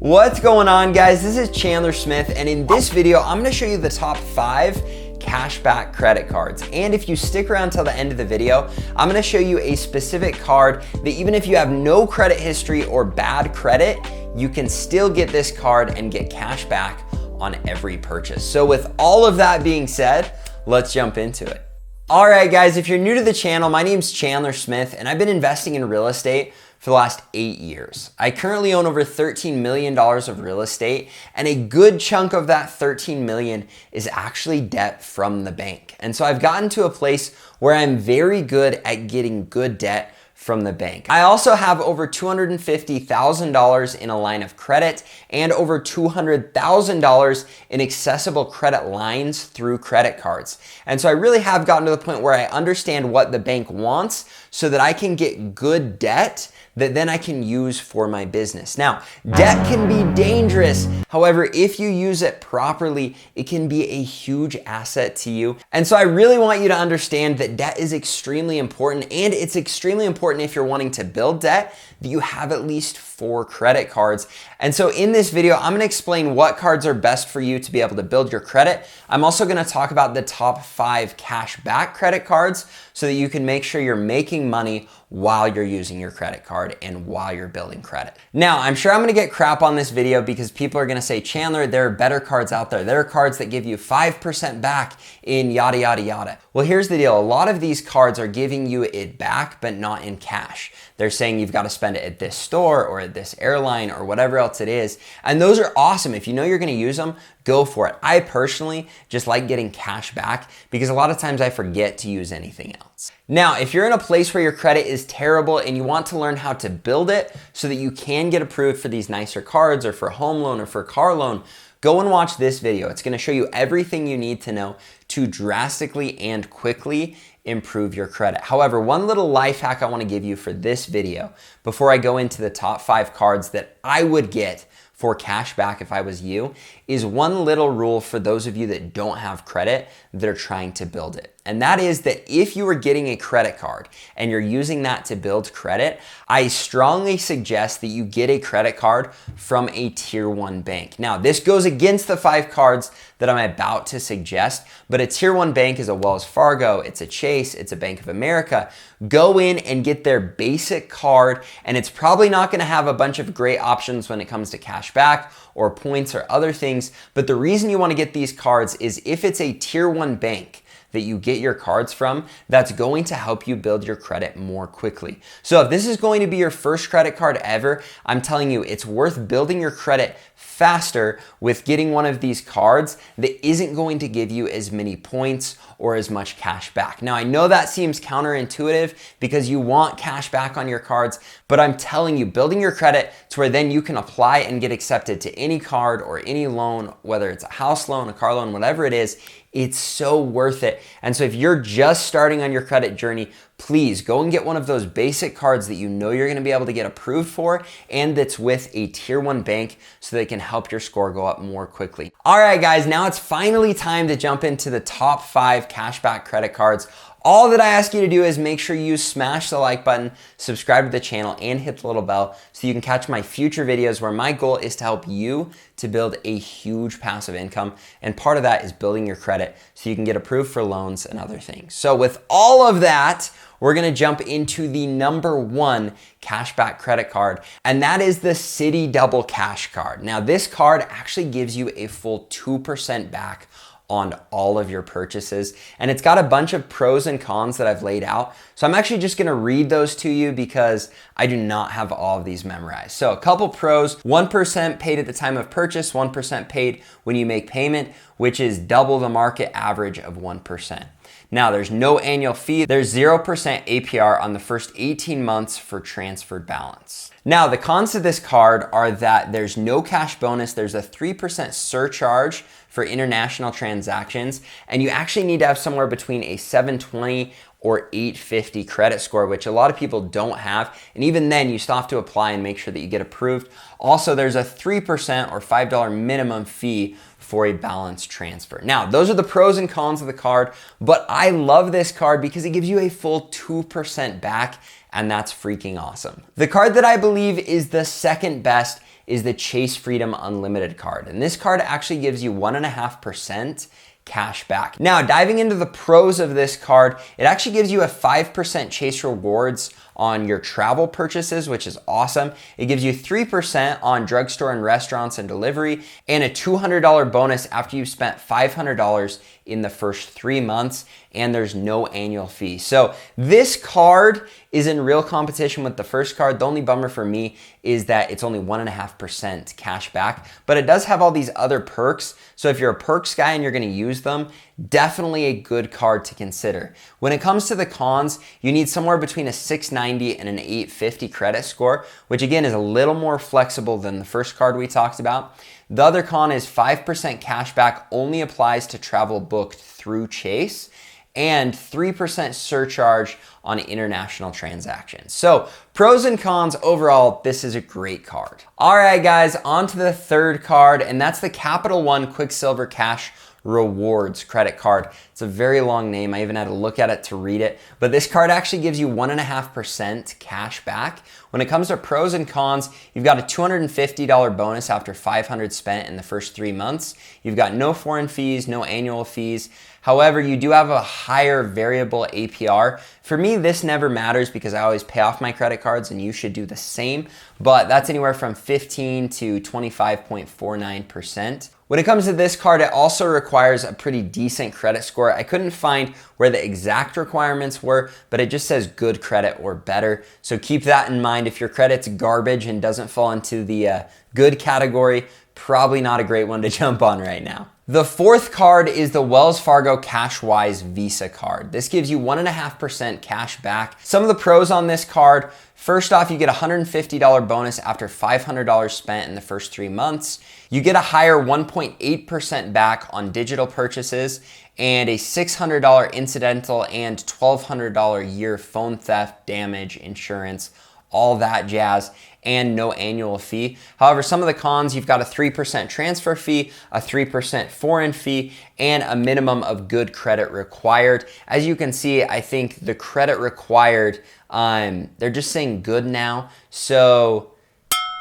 What's going on, guys? This is Chandler Smith, and in this video, I'm gonna show you the top 5 cashback credit cards. And if you stick around till the end of the video, I'm gonna show you a specific card that even if you have no credit history or bad credit, you can still get this card and get cash back on every purchase. So with all of that being said, let's jump into it. All right, guys, if you're new to the channel, my name's Chandler Smith, and I've been investing in real estate for the last 8 years. I currently own over $13 million of real estate, and a good chunk of that $13 million is actually debt from the bank. And so I've gotten to a place where I'm very good at getting good debt from the bank. I also have over $250,000 in a line of credit and over $200,000 in accessible credit lines through credit cards. And so I really have gotten to the point where I understand what the bank wants so that I can get good debt that then I can use for my business. Now, debt can be dangerous. However, if you use it properly, it can be a huge asset to you. And so I really want you to understand that debt is extremely important, and it's extremely important if you're wanting to build debt that you have at least 4 credit cards. And so in this video, I'm gonna explain what cards are best for you to be able to build your credit. I'm also gonna talk about the top 5 cash back credit cards so that you can make sure you're making money while you're using your credit card and while you're building credit. Now, I'm sure I'm gonna get crap on this video because people are gonna say, Chandler, there are better cards out there. There are cards that give you 5% back in yada, yada, yada. Well, here's the deal. A lot of these cards are giving you it back, but not in cash. They're saying you've got to spend it at this store or at this airline or whatever else it is. And those are awesome. If you know you're gonna use them, go for it. I personally just like getting cash back because a lot of times I forget to use anything else. Now, if you're in a place where your credit is terrible and you want to learn how to build it so that you can get approved for these nicer cards or for a home loan or for a car loan, go and watch this video. It's gonna show you everything you need to know to drastically and quickly improve your credit. However, one little life hack I wanna give you for this video before I go into the top 5 cards that I would get for cash back if I was you is one little rule for those of you that don't have credit that are trying to build it. And that is that if you are getting a credit card and you're using that to build credit, I strongly suggest that you get a credit card from a tier 1 bank. Now, this goes against the 5 cards that I'm about to suggest, but a tier 1 bank is a Wells Fargo, it's a Chase, it's a Bank of America. Go in and get their basic card, and it's probably not gonna have a bunch of great options when it comes to cash back or points or other things, but the reason you wanna get these cards is if it's a tier 1 bank that you get your cards from, that's going to help you build your credit more quickly. So if this is going to be your first credit card ever, I'm telling you, it's worth building your credit faster with getting one of these cards that isn't going to give you as many points or as much cash back. Now, I know that seems counterintuitive because you want cash back on your cards, but I'm telling you, building your credit to where then you can apply and get accepted to any card or any loan, whether it's a house loan, a car loan, whatever it is, it's so worth it. And so if you're just starting on your credit journey, please go and get one of those basic cards that you know you're gonna be able to get approved for and that's with a tier 1 bank so they can help your score go up more quickly. All right, guys, now it's finally time to jump into the top 5 cashback credit cards. All that I ask you to do is make sure you smash the like button, subscribe to the channel, and hit the little bell so you can catch my future videos where my goal is to help you to build a huge passive income. And part of that is building your credit so you can get approved for loans and other things. So with all of that, we're gonna jump into the number 1 cashback credit card, and that is the Citi Double Cash Card. Now, this card actually gives you a full 2% back on all of your purchases. And it's got a bunch of pros and cons that I've laid out. So I'm actually just gonna read those to you because I do not have all of these memorized. So a couple pros: 1% paid at the time of purchase, 1% paid when you make payment, which is double the market average of 1%. Now, there's no annual fee. There's 0% APR on the first 18 months for transferred balance. Now, the cons to this card are that there's no cash bonus. There's a 3% surcharge for international transactions, and you actually need to have somewhere between a 720 or 850 credit score, which a lot of people don't have. And even then, you still have to apply and make sure that you get approved. Also, there's a 3% or $5 minimum fee for a balance transfer. Now, those are the pros and cons of the card, but I love this card because it gives you a full 2% back, and that's freaking awesome. The card that I believe is the second best is the Chase Freedom Unlimited card. And this card actually gives you 1.5% cash back. Now, diving into the pros of this card, it actually gives you a 5% Chase rewards on your travel purchases, which is awesome. It gives you 3% on drugstore and restaurants and delivery, and a $200 bonus after you've spent $500 in the first 3 months, and there's no annual fee. So this card is in real competition with the first card. The only bummer for me is that it's only 1.5% cash back, but it does have all these other perks. So if you're a perks guy and you're gonna use them, definitely a good card to consider. When it comes to the cons, you need somewhere between a 690 and an 850 credit score, which again is a little more flexible than the first card we talked about. The other con is 5% cashback only applies to travel booked through Chase, and 3% surcharge on international transactions. So pros and cons, overall, this is a great card. All right, guys, on to the third card, and that's the Capital One Quicksilver Cash Rewards credit card. It's a very long name. I even had to look at it to read it, but this card actually gives you 1.5% cash back. When it comes to pros and cons, you've got a $250 bonus after $500 spent in the first 3 months. You've got no foreign fees, no annual fees. However, you do have a higher variable APR. For me, this never matters because I always pay off my credit cards, and you should do the same, but that's anywhere from 15 to 25.49%. When it comes to this card, it also requires a pretty decent credit score. I couldn't find where the exact requirements were, but it just says good credit or better. So keep that in mind. If your credit's garbage and doesn't fall into the good category, probably not a great one to jump on right now. The fourth card is the Wells Fargo CashWISE Visa card. This gives you 1.5% cash back. Some of the pros on this card, first off, you get a $150 bonus after $500 spent in the first 3 months. You get a higher 1.8% back on digital purchases, and a $600 incidental and $1,200 year phone theft damage insurance, all that jazz, and no annual fee. However, some of the cons, you've got a 3% transfer fee, a 3% foreign fee, and a minimum of good credit required. As you can see, I think the credit required, they're just saying good now, so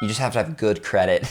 you just have to have good credit.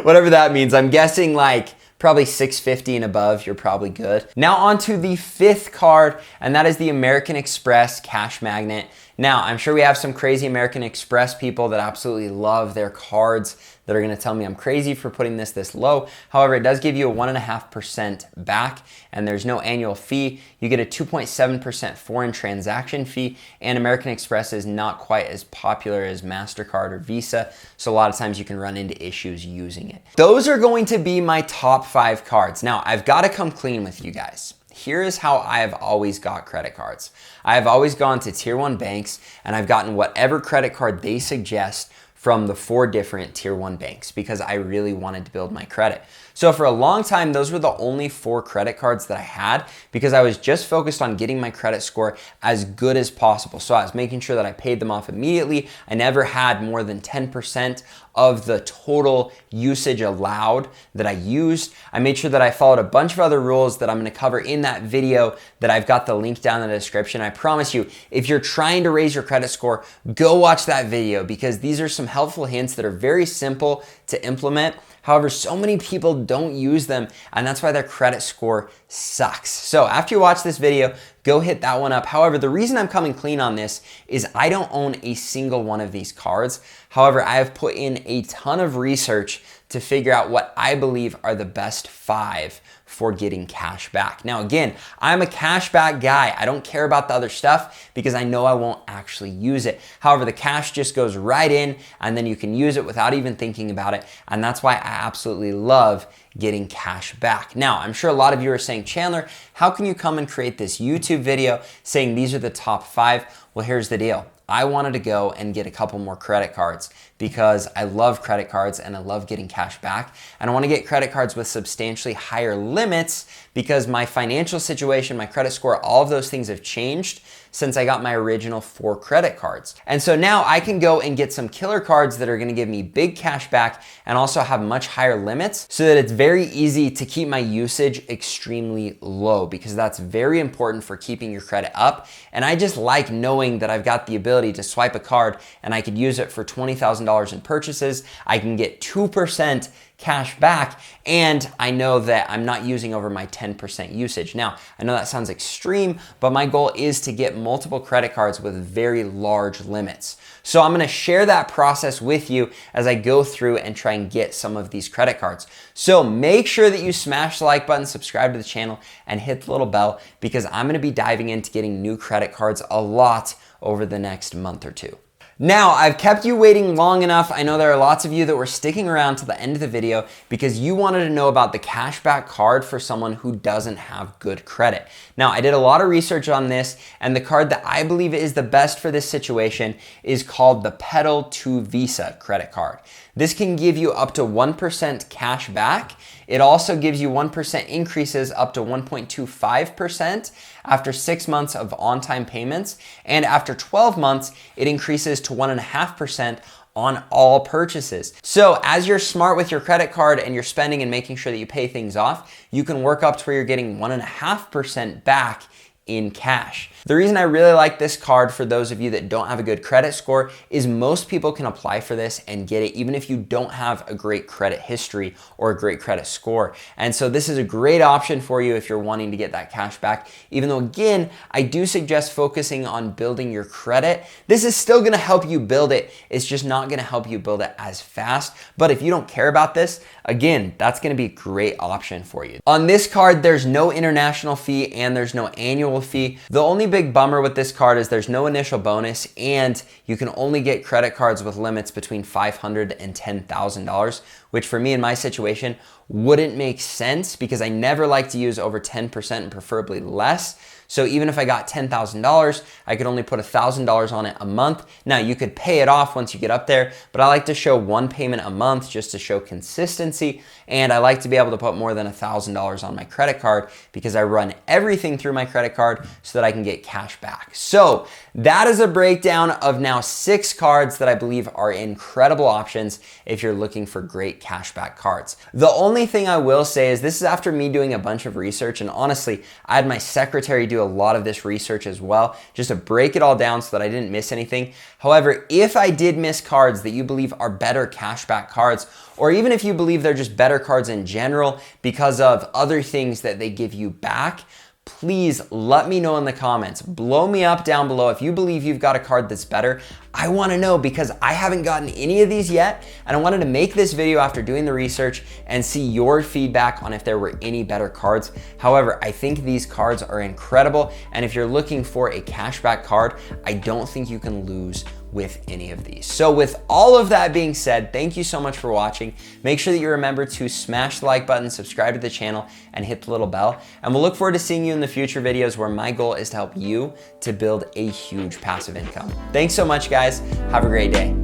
Whatever that means. I'm guessing like probably 650 and above, you're probably good. Now on to the fifth card, and that is the American Express Cash Magnet. Now, I'm sure we have some crazy American Express people that absolutely love their cards that are gonna tell me I'm crazy for putting this low. However, it does give you a 1.5% back, and there's no annual fee. You get a 2.7% foreign transaction fee, and American Express is not quite as popular as MasterCard or Visa, so a lot of times you can run into issues using it. Those are going to be my top 5 cards. Now, I've gotta come clean with you guys. Here is how I have always got credit cards. I have always gone to tier 1 banks, and I've gotten whatever credit card they suggest from the 4 different tier 1 banks because I really wanted to build my credit. So for a long time, those were the only 4 credit cards that I had because I was just focused on getting my credit score as good as possible. So I was making sure that I paid them off immediately. I never had more than 10% of the total usage allowed that I used. I made sure that I followed a bunch of other rules that I'm gonna cover in that video that I've got the link down in the description. I promise you, if you're trying to raise your credit score, go watch that video because these are some helpful hints that are very simple to implement. However, so many people don't use them, and that's why their credit score sucks. So after you watch this video, go hit that one up. However, the reason I'm coming clean on this is I don't own a single one of these cards. However, I have put in a ton of research to figure out what I believe are the best 5 for getting cash back. Now again, I'm a cash back guy. I don't care about the other stuff because I know I won't actually use it. However, the cash just goes right in and then you can use it without even thinking about it. And that's why I absolutely love getting cash back. Now, I'm sure a lot of you are saying, Chandler, how can you come and create this YouTube video saying these are the top 5? Well, here's the deal. I wanted to go and get a couple more credit cards because I love credit cards and I love getting cash back. And I want to get credit cards with substantially higher limits because my financial situation, my credit score, all of those things have changed. since I got my original 4 credit cards. And so now I can go and get some killer cards that are gonna give me big cash back and also have much higher limits so that it's very easy to keep my usage extremely low, because that's very important for keeping your credit up. And I just like knowing that I've got the ability to swipe a card and I could use it for $20,000 in purchases. I can get 2% cash back, and I know that I'm not using over my 10% usage. Now, I know that sounds extreme, but my goal is to get multiple credit cards with very large limits. So I'm gonna share that process with you as I go through and try and get some of these credit cards. So make sure that you smash the like button, subscribe to the channel, and hit the little bell, because I'm gonna be diving into getting new credit cards a lot over the next month or two. Now, I've kept you waiting long enough. I know there are lots of you that were sticking around to the end of the video because you wanted to know about the cashback card for someone who doesn't have good credit. Now, I did a lot of research on this, and the card that I believe is the best for this situation is called the Petal to Visa credit card. This can give you up to 1% cash back. It also gives you 1% increases up to 1.25% after 6 months of on-time payments. And after 12 months, it increases to 1.5% on all purchases. So as you're smart with your credit card and you're spending and making sure that you pay things off, you can work up to where you're getting 1.5% back in cash. The reason I really like this card for those of you that don't have a good credit score is most people can apply for this and get it even if you don't have a great credit history or a great credit score. And so this is a great option for you if you're wanting to get that cash back, even though again, I do suggest focusing on building your credit. This is still gonna help you build it. It's just not gonna help you build it as fast. But if you don't care about this, again, that's gonna be a great option for you. On this card, there's no international fee and there's no annual fee. The only big bummer with this card is there's no initial bonus, and you can only get credit cards with limits between $500 and $10,000, which for me in my situation wouldn't make sense because I never like to use over 10% and preferably less. So even if I got $10,000, I could only put $1,000 on it a month. Now you could pay it off once you get up there, but I like to show one payment a month just to show consistency. And I like to be able to put more than $1,000 on my credit card because I run everything through my credit card so that I can get cash back. So that is a breakdown of now 6 cards that I believe are incredible options if you're looking for great cashback cards. The only thing I will say is this is after me doing a bunch of research, and honestly, I had my secretary do a lot of this research as well, just to break it all down so that I didn't miss anything. However, if I did miss cards that you believe are better cashback cards, or even if you believe they're just better cards in general because of other things that they give you back, please let me know in the comments. Blow me up down below. If you believe you've got a card that's better, I wanna know because I haven't gotten any of these yet, and I wanted to make this video after doing the research and see your feedback on if there were any better cards. However, I think these cards are incredible, and if you're looking for a cashback card, I don't think you can lose with any of these. So with all of that being said, thank you so much for watching. Make sure that you remember to smash the like button, subscribe to the channel, and hit the little bell. And we'll look forward to seeing you in the future videos where my goal is to help you to build a huge passive income. Thanks so much, guys. Have a great day.